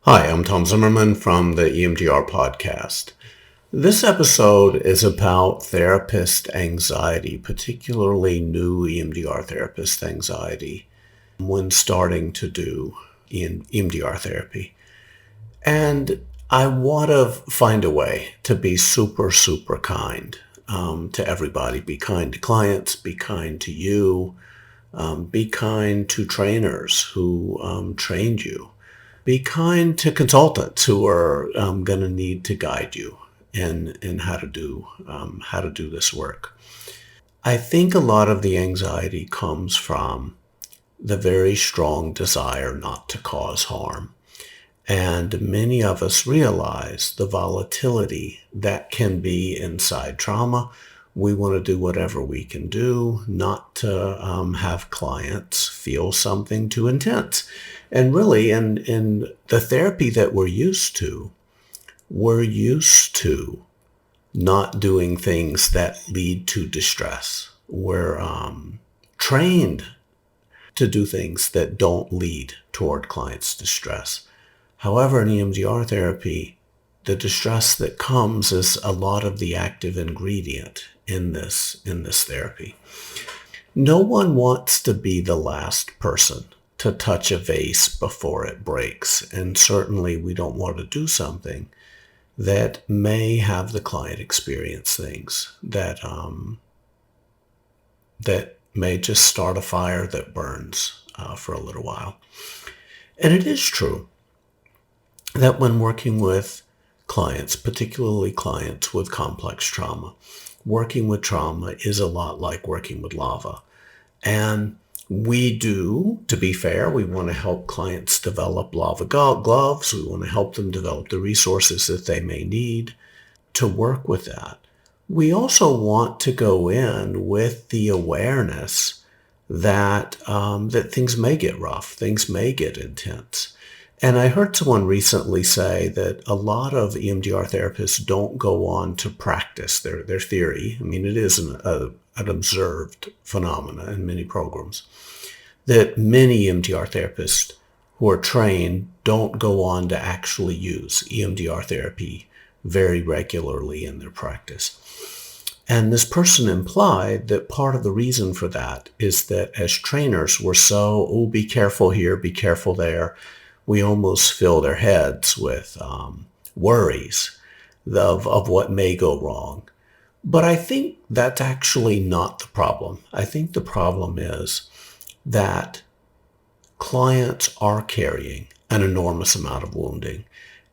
Hi, I'm Tom Zimmerman from the EMDR podcast. This episode is about therapist anxiety, particularly new EMDR therapist anxiety when starting to do EMDR therapy. And I want to find a way to be super, super kind to everybody. Be kind to clients, be kind to you, be kind to trainers who trained you. Be kind to consultants who are going to need to guide you in how to do this work. I think a lot of the anxiety comes from the very strong desire not to cause harm. And many of us realize the volatility that can be inside trauma. We want to do whatever we can do not to have clients feel something too intense. And really, in the therapy that we're used to not doing things that lead to distress. We're trained to do things that don't lead toward clients' distress. However, in EMDR therapy, the distress that comes is a lot of the active ingredient in this therapy. No one wants to be the last person to touch a vase before it breaks, and certainly we don't want to do something that may have the client experience things that may just start a fire that burns for a little while. And it is true that when working with clients, particularly clients with complex trauma, working with trauma is a lot like working with lava. And we do, to be fair, we want to help clients develop lava gloves. We want to help them develop the resources that they may need to work with that. We also want to go in with the awareness that that things may get rough, things may get intense. And I heard someone recently say that a lot of EMDR therapists don't go on to practice their theory. I mean, it is an observed phenomena in many programs, that many EMDR therapists who are trained don't go on to actually use EMDR therapy very regularly in their practice. And this person implied that part of the reason for that is that as trainers, we're so, oh, be careful here, be careful there. We almost fill their heads with worries of what may go wrong. But I think that's actually not the problem. I think the problem is that clients are carrying an enormous amount of wounding.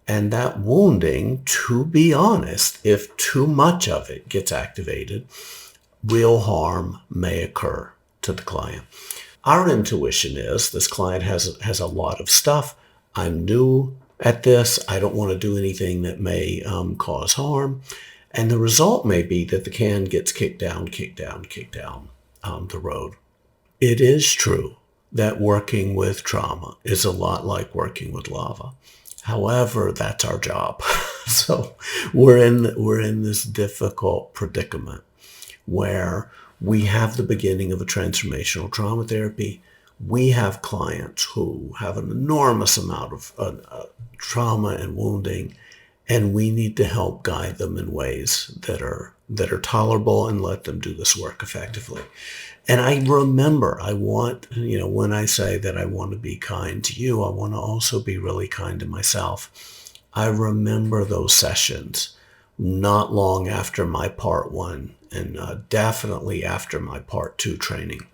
And that wounding, to be honest, if too much of it gets activated, real harm may occur to the client. Our intuition is this client has a lot of stuff. I'm new at this. I don't want to do anything that may cause harm. And the result may be that the can gets kicked down the road. It is true that working with trauma is a lot like working with lava. However, that's our job. So we're in this difficult predicament where we have the beginning of a transformational trauma therapy. We have clients who have an enormous amount of trauma and wounding, and we need to help guide them in ways that are tolerable and let them do this work effectively. And I remember, when I say that I want to be kind to you, I want to also be really kind to myself. I remember those sessions not long after my part 1 and definitely after my part 2 training,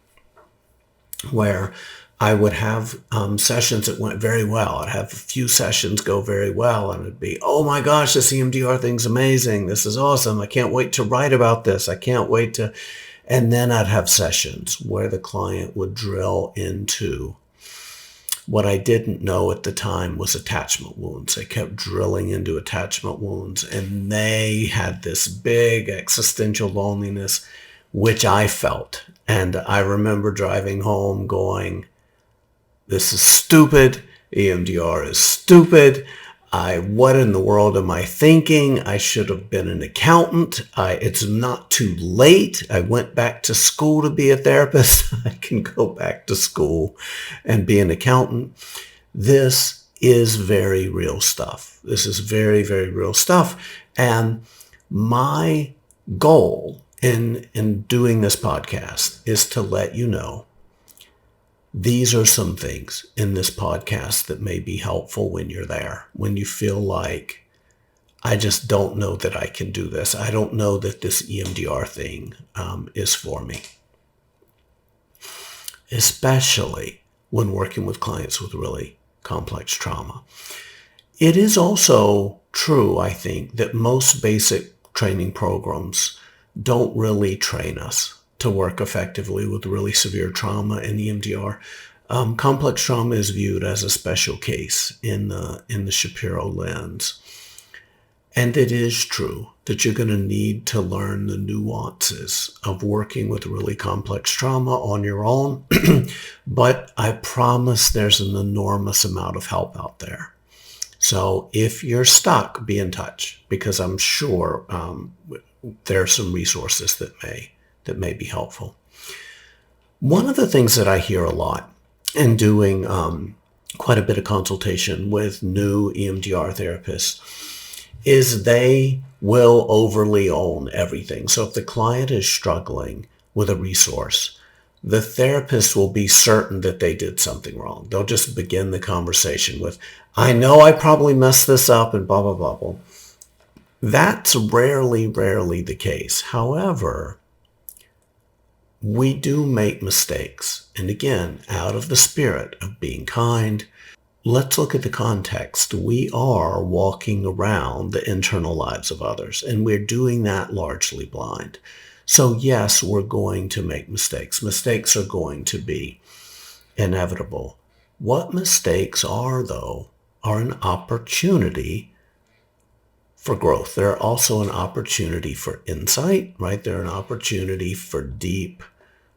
where I would have sessions that went very well. I'd have a few sessions go very well, and it'd be, oh my gosh, this EMDR thing's amazing. This is awesome. I can't wait to write about this. I can't wait to... And then I'd have sessions where the client would drill into what I didn't know at the time was attachment wounds. They kept drilling into attachment wounds, and they had this big existential loneliness, which I felt. And I remember driving home going, this is stupid. EMDR is stupid. What in the world am I thinking? I should have been an accountant. It's not too late. I went back to school to be a therapist. I can go back to school and be an accountant. This is very real stuff. This is very, very real stuff. And my goal in doing this podcast is to let you know these are some things in this podcast that may be helpful when you're there, when you feel like, I just don't know that I can do this. I don't know that this EMDR thing is for me, especially when working with clients with really complex trauma. It is also true, I think, that most basic training programs don't really train us to work effectively with really severe trauma in EMDR. Complex trauma is viewed as a special case in the Shapiro lens. And it is true that you're going to need to learn the nuances of working with really complex trauma on your own. But I promise there's an enormous amount of help out there. So if you're stuck, be in touch, because I'm sure there are some resources that may be helpful. One of the things that I hear a lot in doing quite a bit of consultation with new EMDR therapists is they will overly own everything. So if the client is struggling with a resource, the therapist will be certain that they did something wrong. They'll just begin the conversation with, I know I probably messed this up and blah, blah, blah, blah. That's rarely the case. However, we do make mistakes. And again, out of the spirit of being kind, let's look at the context. We are walking around the internal lives of others, and we're doing that largely blind. So yes, we're going to make mistakes. Mistakes are going to be inevitable. What mistakes are, though, are an opportunity for growth. They're also an opportunity for insight, right? They're an opportunity for deep,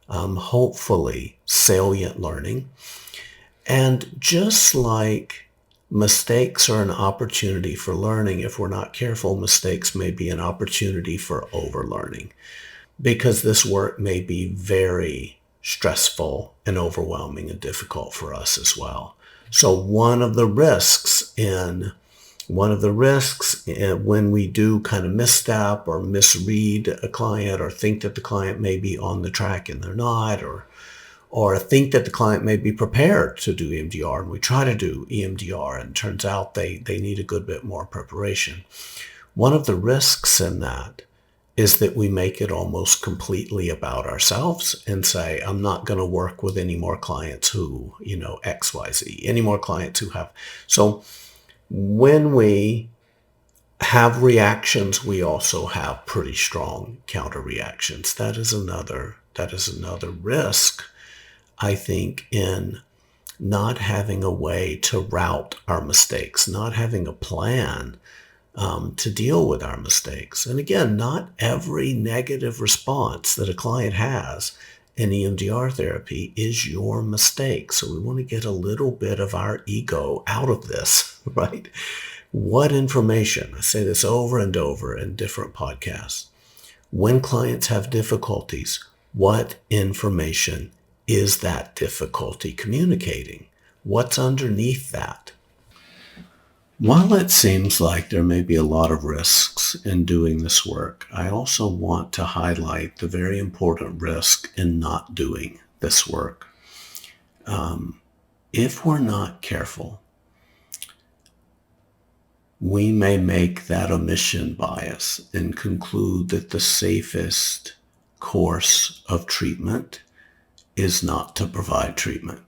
hopefully salient learning. And just like mistakes are an opportunity for learning, if we're not careful, mistakes may be an opportunity for overlearning, because this work may be very stressful and overwhelming and difficult for us as well. So one of the risks when we do kind of misstep or misread a client, or think that the client may be on the track and they're not, or think that the client may be prepared to do EMDR, and we try to do EMDR and it turns out they need a good bit more preparation. One of the risks in that is that we make it almost completely about ourselves and say, I'm not going to work with any more clients who, XYZ, any more clients who have. So when we have reactions, we also have pretty strong counter reactions. That is another risk, I think, in not having a way to route our mistakes, not having a plan to deal with our mistakes. And again, not every negative response that a client has in EMDR therapy is your mistake. So we want to get a little bit of our ego out of this, right? What information, I say this over and over in different podcasts, when clients have difficulties, what information is that difficulty communicating? What's underneath that? While it seems like there may be a lot of risks in doing this work, I also want to highlight the very important risk in not doing this work. If we're not careful, we may make that omission bias and conclude that the safest course of treatment is not to provide treatment.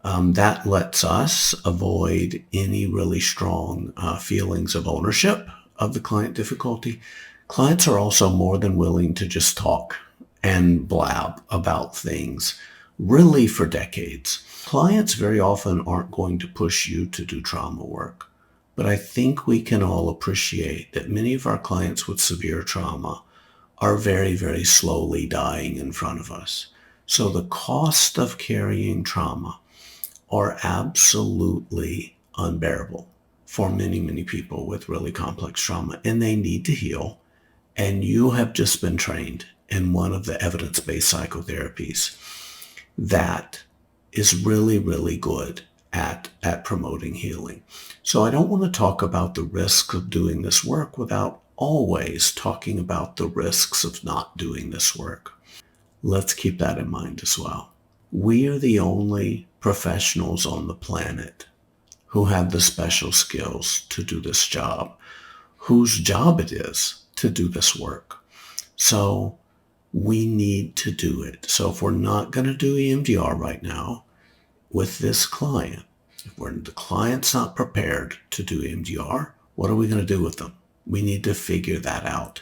That lets us avoid any really strong feelings of ownership of the client difficulty. Clients are also more than willing to just talk and blab about things, really for decades. Clients very often aren't going to push you to do trauma work, but I think we can all appreciate that many of our clients with severe trauma are very, very slowly dying in front of us. So the cost of carrying trauma are absolutely unbearable for many, many people with really complex trauma, and they need to heal. And you have just been trained in one of the evidence-based psychotherapies that is really, really good at promoting healing. So I don't want to talk about the risks of doing this work without always talking about the risks of not doing this work. Let's keep that in mind as well. We are the only professionals on the planet who have the special skills to do this job, whose job it is to do this work. So we need to do it. So if we're not going to do EMDR right now with this client, if the client's not prepared to do EMDR, what are we going to do with them? We need to figure that out.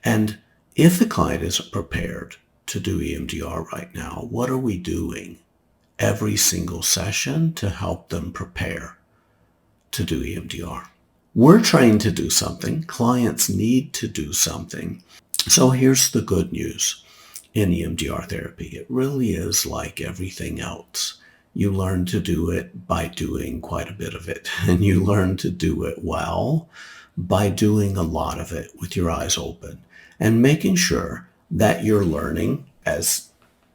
And if the client isn't prepared to do EMDR right now, what are we doing every single session to help them prepare to do EMDR? We're trained to do something. Clients need to do something. So here's the good news in EMDR therapy. It really is like everything else. You learn to do it by doing quite a bit of it, and you learn to do it well by doing a lot of it with your eyes open and making sure that you're learning as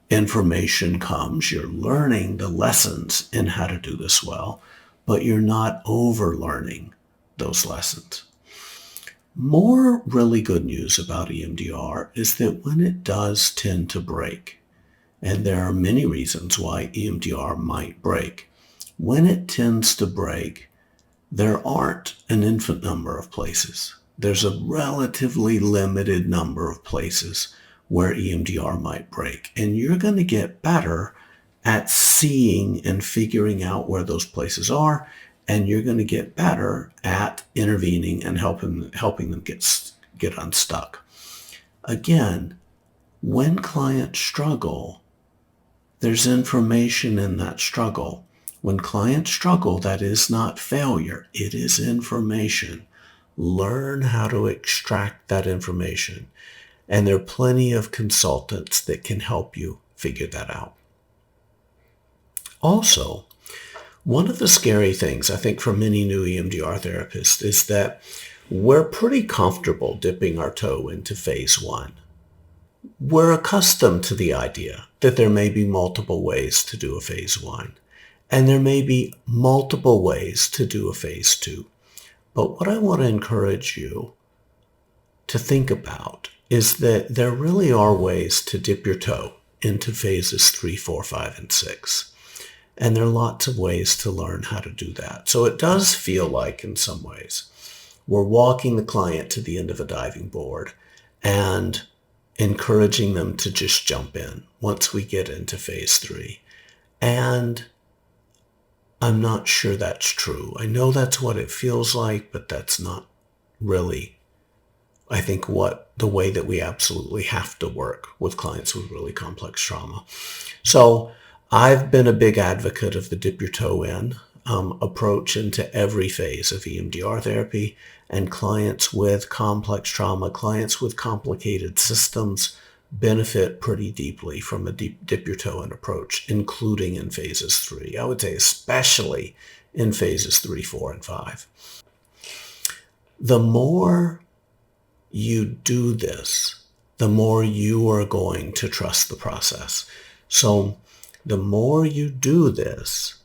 information comes. You're learning the lessons in how to do this well, but you're not over-learning those lessons. More really good news about EMDR is that when it does tend to break, and there are many reasons why EMDR might break, when it tends to break, there aren't an infinite number of places. There's a relatively limited number of places where EMDR might break, and you're going to get better at seeing and figuring out where those places are, and you're going to get better at intervening and helping them get unstuck. Again, when clients struggle, there's information in that struggle. When clients struggle, that is not failure. It is information. Learn how to extract that information. And there are plenty of consultants that can help you figure that out. Also, one of the scary things, I think, for many new EMDR therapists is that we're pretty comfortable dipping our toe into phase one. We're accustomed to the idea that there may be multiple ways to do a phase one, and there may be multiple ways to do a phase two. But what I want to encourage you to think about is that there really are ways to dip your toe into phases 3, 4, 5, and 6. And there are lots of ways to learn how to do that. So it does feel like, in some ways, we're walking the client to the end of a diving board and encouraging them to just jump in once we get into phase 3. And I'm not sure that's true. I know that's what it feels like, but that's not really, I think, what the way that we absolutely have to work with clients with really complex trauma. So I've been a big advocate of the dip your toe in approach into every phase of EMDR therapy, and clients with complex trauma, clients with complicated systems benefit pretty deeply from a dip your toe in approach, including in phases 3. I would say especially in phases 3, 4, and 5. The more you do this, the more you are going to trust the process. So the more you do this,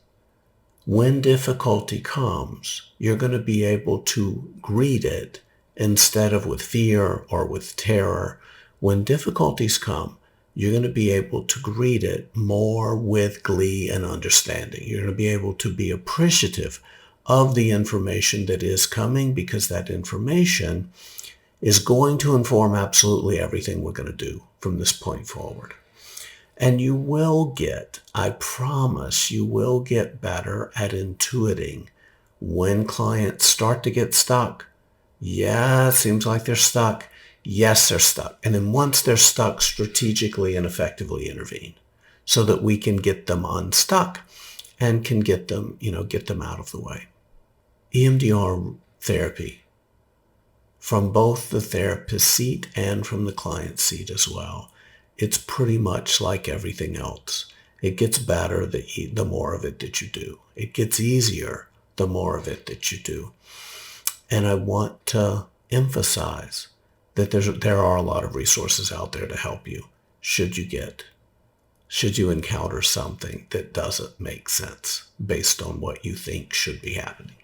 when difficulty comes, you're going to be able to greet it instead of with fear or with terror. When difficulties come, you're going to be able to greet it more with glee and understanding. You're going to be able to be appreciative of the information that is coming, because that information is going to inform absolutely everything we're going to do from this point forward. And you will get, I promise, you will get better at intuiting when clients start to get stuck. Yeah, it seems like they're stuck. Yes, they're stuck. And then once they're stuck, strategically and effectively intervene so that we can get them unstuck and can get them out of the way. EMDR therapy, from both the therapist seat and from the client seat as well, it's pretty much like everything else. It gets better the more of it that you do. It gets easier the more of it that you do. And I want to emphasize that there are a lot of resources out there to help you should you get should you encounter something that doesn't make sense based on what you think should be happening.